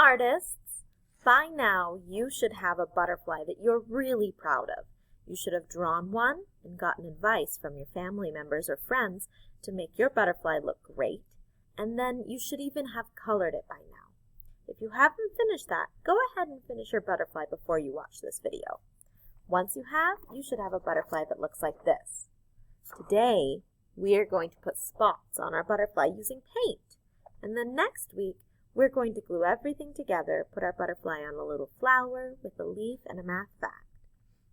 artists, by now you should have a butterfly that you're really proud of. You should have drawn one and gotten advice from your family members or friends to make your butterfly look great, and then you should even have colored it by now. If you haven't finished that, go ahead and finish your butterfly before you watch this video. Once you have, you should have a butterfly that looks like this. Today, we are going to put spots on our butterfly using paint. And then next week, we're going to glue everything together, put our butterfly on a little flower with a leaf and a math fact.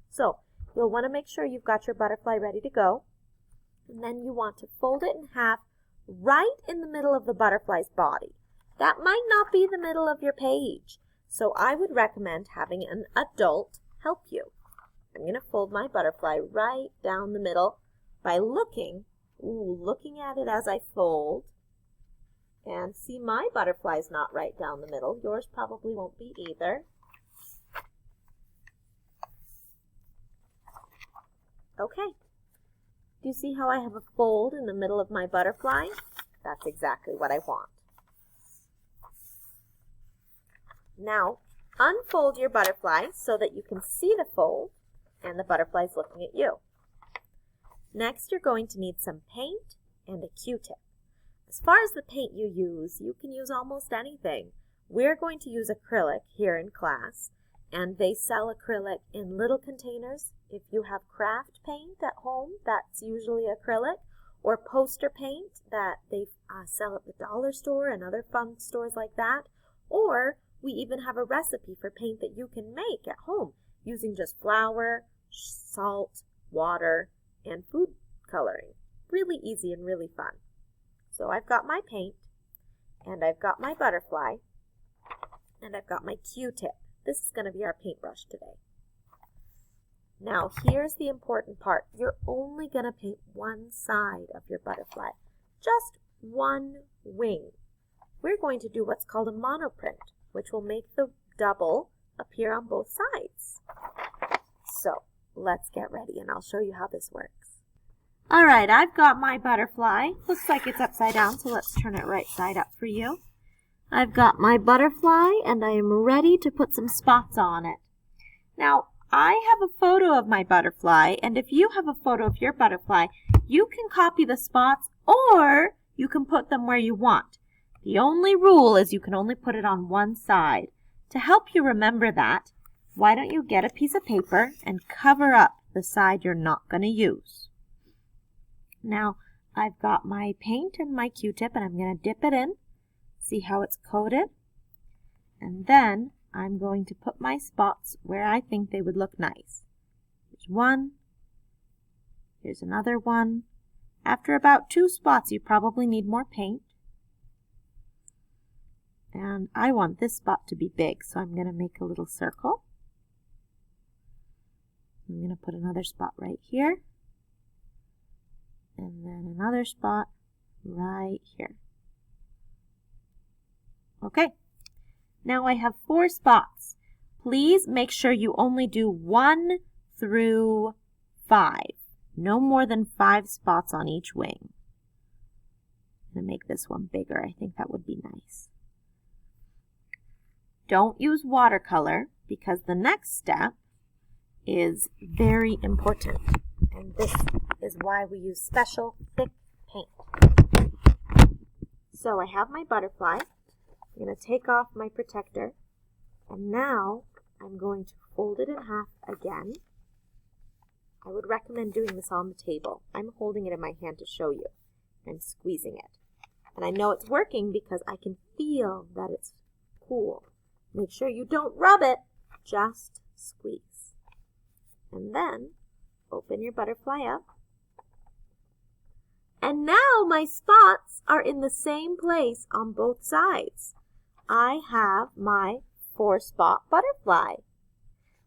So, you'll want to make sure you've got your butterfly ready to go. And then you want to fold it in half right in the middle of the butterfly's body. That might not be the middle of your page, so I would recommend having an adult help you. I'm going to fold my butterfly right down the middle by looking at it as I fold. And see, my butterfly's not right down the middle. Yours probably won't be either. Okay. Do you see how I have a fold in the middle of my butterfly? That's exactly what I want. Now, unfold your butterfly so that you can see the fold and the butterfly's looking at you. Next, you're going to need some paint and a Q-tip. As far as the paint you can use almost anything. We're going to use acrylic here in class, and they sell acrylic in little containers. If you have craft paint at home, that's usually acrylic, or poster paint that they sell at the dollar store and other fun stores like that, or we even have a recipe for paint that you can make at home using just flour, salt, water, and food coloring. Really easy and really fun. So I've got my paint, and I've got my butterfly, and I've got my Q-tip. This is going to be our paintbrush today. Now here's the important part. You're only going to paint one side of your butterfly, just one wing. We're going to do what's called a monoprint, which will make the double appear on both sides. So let's get ready and I'll show you how this works. Alright, I've got my butterfly. Looks like it's upside down, so let's turn it right side up for you. I've got my butterfly and I am ready to put some spots on it. Now, I have a photo of my butterfly, and if you have a photo of your butterfly, you can copy the spots or you can put them where you want. The only rule is you can only put it on one side. To help you remember that, why don't you get a piece of paper and cover up the side you're not going to use. Now, I've got my paint and my Q-tip, and I'm going to dip it in, see how it's coated, and then I'm going to put my spots where I think they would look nice. Here's one, here's another one. After about 2 spots, you probably need more paint. And I want this spot to be big, so I'm going to make a little circle. I'm going to put another spot right here. And then another spot right here. Okay, now I have 4 spots. Please make sure you only do 1 through 5. No more than 5 spots on each wing. I'm going to make this one bigger. I think that would be nice. Don't use watercolor because the next step is very important. And this is why we use special thick paint. So I have my butterfly. I'm going to take off my protector. And now I'm going to fold it in half again. I would recommend doing this on the table. I'm holding it in my hand to show you. I'm squeezing it. And I know it's working because I can feel that it's cool. Make sure you don't rub it, just squeeze. And then open your butterfly up. And now my spots are in the same place on both sides. I have my 4-spot butterfly.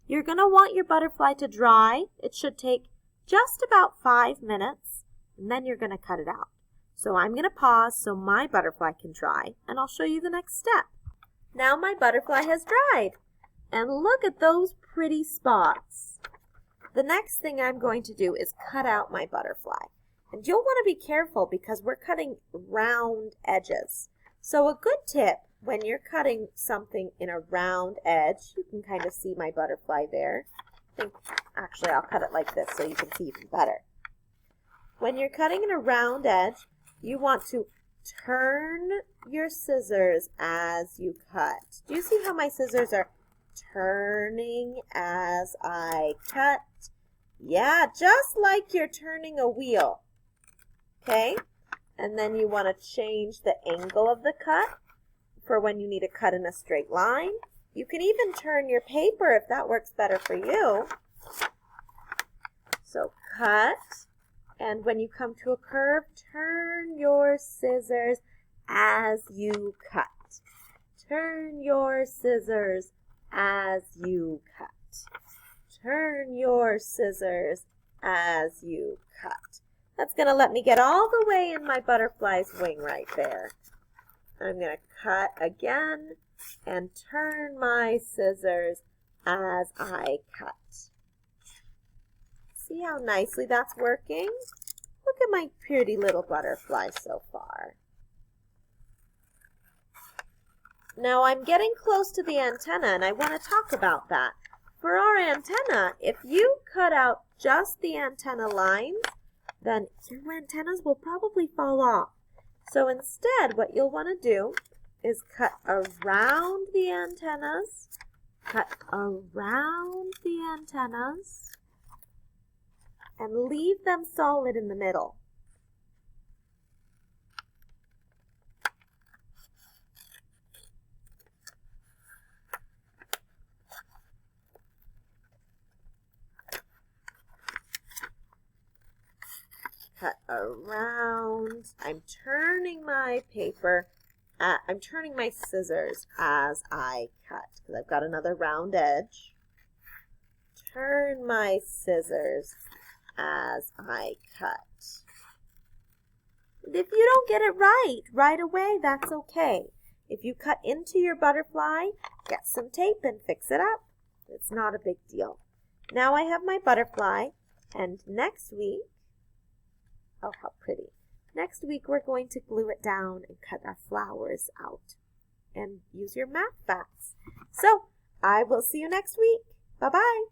You're going to want your butterfly to dry. It should take just about 5 minutes, and then you're going to cut it out. So I'm going to pause so my butterfly can dry, and I'll show you the next step. Now my butterfly has dried, and look at those pretty spots. The next thing I'm going to do is cut out my butterfly. And you'll want to be careful because we're cutting round edges. So a good tip when you're cutting something in a round edge, you can kind of see my butterfly there. Actually, I'll cut it like this so you can see even better. When you're cutting in a round edge, you want to turn your scissors as you cut. Do you see how my scissors are turning as I cut? Yeah, just like you're turning a wheel. Okay? And then you want to change the angle of the cut for when you need to cut in a straight line. You can even turn your paper if that works better for you. So cut, and when you come to a curve, turn your scissors as you cut. Turn your scissors as you cut. Turn your scissors as you cut. That's going to let me get all the way in my butterfly's wing right there. I'm going to cut again and turn my scissors as I cut. See how nicely that's working? Look at my pretty little butterfly so far. Now I'm getting close to the antenna and I want to talk about that. For our antenna, if you cut out just the antenna lines, then your antennas will probably fall off. So instead, what you'll want to do is cut around the antennas, and leave them solid in the middle. Cut around. I'm turning my paper. I'm turning my scissors as I cut because I've got another round edge. Turn my scissors as I cut. And if you don't get it right away, that's okay. If you cut into your butterfly, get some tape and fix it up. It's not a big deal. Now I have my butterfly, and next week, oh, how pretty. Next week, we're going to glue it down and cut our flowers out and use your math facts. So, I will see you next week. Bye-bye.